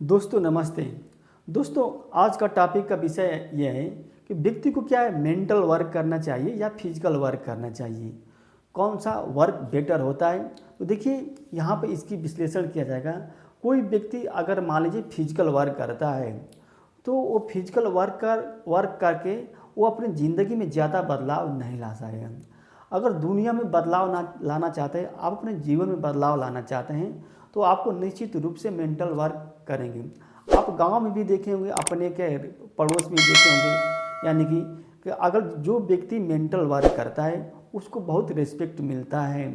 दोस्तों नमस्ते। दोस्तों आज का टॉपिक का विषय यह है कि व्यक्ति को क्या है, मेंटल वर्क करना चाहिए या फिजिकल वर्क करना चाहिए, कौन सा वर्क बेटर होता है। तो देखिए यहाँ पे इसकी विश्लेषण किया जाएगा। कोई व्यक्ति अगर मान लीजिए फिजिकल वर्क करता है तो वो फिजिकल वर्क करके वो अपनी ज़िंदगी में ज़्यादा बदलाव नहीं ला सकेगा। अगर दुनिया में बदलाव ना लाना चाहते हैं, आप अपने जीवन में बदलाव लाना चाहते हैं, तो आपको निश्चित रूप से मेंटल वर्क करेंगे। आप गांव में भी देखे होंगे, अपने के पड़ोस में देखे होंगे, यानी कि अगर जो व्यक्ति मेंटल वर्क करता है उसको बहुत रिस्पेक्ट मिलता है।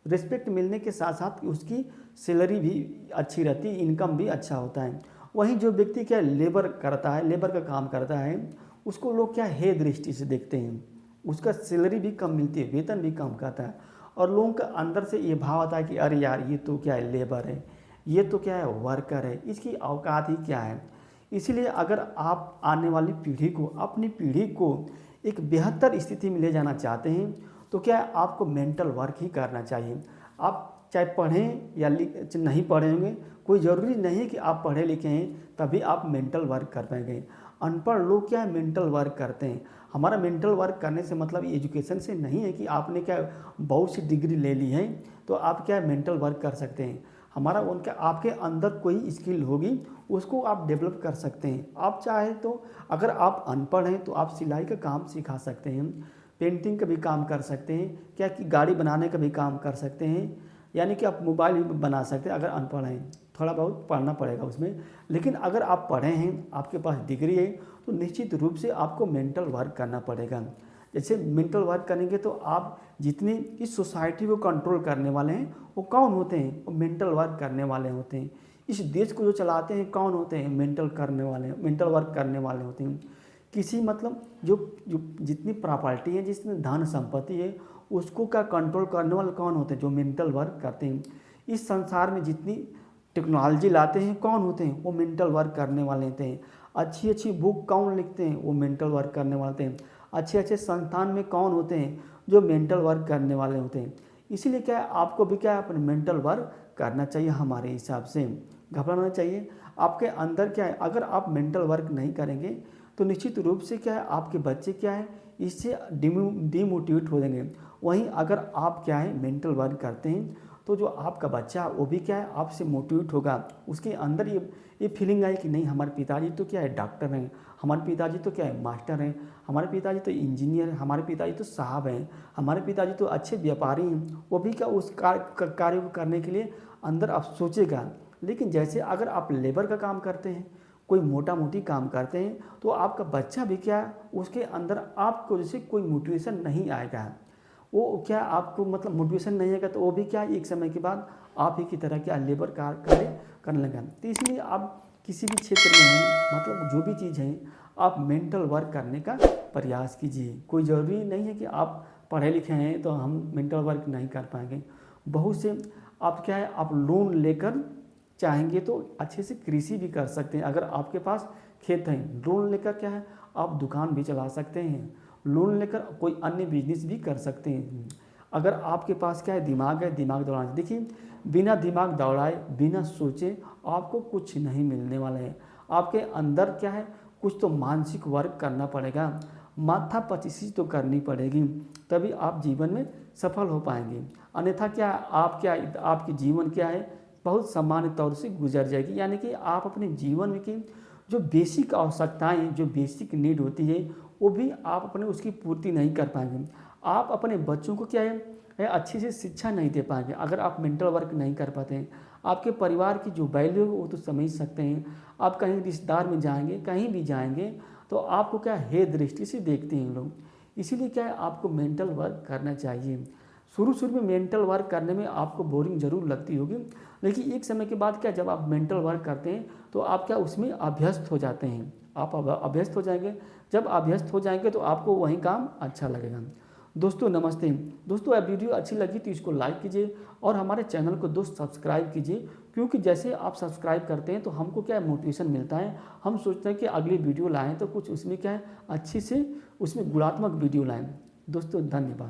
रिस्पेक्ट मिलने के साथ साथ उसकी सैलरी भी अच्छी रहती है, इनकम भी अच्छा होता है। वहीं जो व्यक्ति क्या लेबर करता है, लेबर का काम करता है, उसको लोग क्या हे दृष्टि से देखते हैं, उसका सैलरी भी कम मिलती है, वेतन भी कम करता है, और लोगों के अंदर से ये भाव आता है कि अरे यार ये तो क्या है, लेबर है, ये तो क्या है, वर्कर है, इसकी औकात ही क्या है। इसीलिए अगर आप आने वाली पीढ़ी को, अपनी पीढ़ी को एक बेहतर स्थिति में ले जाना चाहते हैं तो क्या है, आपको मेंटल वर्क ही करना चाहिए। आप चाहे पढ़ें या नहीं पढ़े होंगे, कोई ज़रूरी नहीं है कि आप पढ़े लिखे हैं तभी आप मेंटल वर्क कर पाएंगे। अनपढ़ लोग क्या है, मेंटल वर्क करते हैं। हमारा मेंटल वर्क करने से मतलब एजुकेशन से नहीं है कि आपने क्या बहुत सी डिग्री ले ली है तो आप क्या मेंटल वर्क कर सकते हैं। हमारा उनका आपके अंदर कोई स्किल होगी उसको आप डेवलप कर सकते हैं। आप चाहे तो अगर आप अनपढ़ हैं तो आप सिलाई का काम सिखा सकते हैं, पेंटिंग का भी काम कर सकते हैं, क्या कि गाड़ी बनाने का भी काम कर सकते हैं, यानी कि आप मोबाइल भी बना सकते हैं। अगर अनपढ़ हैं थोड़ा बहुत पढ़ना पड़ेगा उसमें, लेकिन अगर आप पढ़े हैं, आपके पास डिग्री है, तो निश्चित रूप से आपको मेंटल वर्क करना पड़ेगा। जैसे मेंटल वर्क करेंगे तो आप जितनी इस सोसाइटी को कंट्रोल करने वाले हैं वो कौन होते हैं, वो मेंटल वर्क करने वाले होते हैं। इस देश को जो चलाते हैं कौन होते हैं, मेंटल वर्क करने वाले होते हैं। किसी मतलब जो जो जितनी प्रॉपर्टी है, जितनी धन संपत्ति है, उसको क्या कंट्रोल करने वाले कौन होते हैं, जो मेंटल वर्क करते हैं। इस संसार में जितनी टेक्नोलॉजी लाते हैं कौन होते हैं, वो मेंटल वर्क करने वाले होते हैं। अच्छी अच्छी बुक कौन लिखते हैं, वो मेंटल वर्क करने वाले होते हैं। अच्छे अच्छे संस्थान में कौन होते हैं, जो मेंटल वर्क करने वाले होते हैं। इसीलिए क्या है, आपको भी क्या है, अपने मेंटल वर्क करना चाहिए। हमारे हिसाब से घबराना चाहिए। आपके अंदर क्या है, अगर आप मेंटल वर्क नहीं करेंगे तो निश्चित रूप से क्या है, आपके बच्चे क्या है, इससे डिमोटिवेट हो जाएंगे। वहीं अगर आप क्या है मेंटल वर्क करते हैं तो जो आपका बच्चा वो भी क्या है, आपसे मोटिवेट होगा। उसके अंदर ये फीलिंग आई कि नहीं, हमारे पिताजी तो क्या है डॉक्टर हैं, हमारे पिताजी तो क्या है मास्टर हैं, हमारे पिताजी तो इंजीनियर हैं, हमारे पिताजी तो साहब हैं, हमारे पिताजी तो अच्छे व्यापारी हैं। वो भी क्या उस कार्य को करने के लिए अंदर आप सोचेगा। लेकिन जैसे अगर आप लेबर का काम करते हैं, कोई मोटा मोटी काम करते हैं, तो आपका बच्चा भी क्या उसके अंदर आपको जैसे कोई मोटिवेशन नहीं आएगा। वो क्या आपको मतलब मोटिवेशन नहीं आएगा तो वो भी क्या एक समय के बाद आप ही की तरह क्या लेबर कार्य करने लगा। तो इसलिए आप किसी भी क्षेत्र में हैं, मतलब जो भी चीज़ है, आप मेंटल वर्क करने का प्रयास कीजिए। कोई ज़रूरी नहीं है कि आप पढ़े लिखे हैं तो हम मेंटल वर्क नहीं कर पाएंगे। बहुत से आप क्या है, आप लोन लेकर चाहेंगे तो अच्छे से कृषि भी कर सकते हैं। अगर आपके पास खेत है, लोन लेकर क्या है, आप दुकान भी चला सकते हैं, लोन लेकर कोई अन्य बिजनेस भी कर सकते हैं। अगर आपके पास क्या है, दिमाग है, दिमाग दौड़ाना। देखिए बिना दिमाग दौड़ाए, बिना सोचे आपको कुछ नहीं मिलने वाला है। आपके अंदर क्या है, कुछ तो मानसिक वर्क करना पड़ेगा, माथा पचीसी तो करनी पड़ेगी, तभी आप जीवन में सफल हो पाएंगे। अन्यथा क्या आपकी जीवन क्या है, बहुत सामान्य तौर से गुजर जाएगी। यानी कि आप अपने जीवन में की जो बेसिक आवश्यकताएं, जो बेसिक नीड होती है, वो भी आप अपने उसकी पूर्ति नहीं कर पाएंगे। आप अपने बच्चों को क्या है अच्छी से शिक्षा नहीं दे पाएंगे अगर आप मेंटल वर्क नहीं कर पाते हैं। आपके परिवार की जो वैल्यू है वो तो समझ सकते हैं। आप कहीं रिश्तेदार में जाएंगे, कहीं भी जाएंगे, तो आपको क्या हे दृष्टि से देखते हैं लोग। इसीलिए क्या है, आपको मेंटल वर्क करना चाहिए। शुरू शुरू में मेंटल वर्क करने में आपको बोरिंग जरूर लगती होगी, लेकिन एक समय के बाद क्या, जब आप मेंटल वर्क करते हैं तो आप क्या उसमें अभ्यस्त हो जाते हैं। आप अभ्यस्त हो जाएंगे। जब अभ्यस्त हो जाएंगे तो आपको वही काम अच्छा लगेगा। दोस्तों नमस्ते। दोस्तों वीडियो अच्छी लगी तो इसको लाइक कीजिए और हमारे चैनल को दोस्त सब्सक्राइब कीजिए, क्योंकि जैसे आप सब्सक्राइब करते हैं तो हमको क्या मोटिवेशन मिलता है। हम सोचते हैं कि अगली वीडियो लाएँ तो कुछ उसमें क्या है, अच्छी से उसमें गुणात्मक वीडियो लाएँ। दोस्तों धन्यवाद।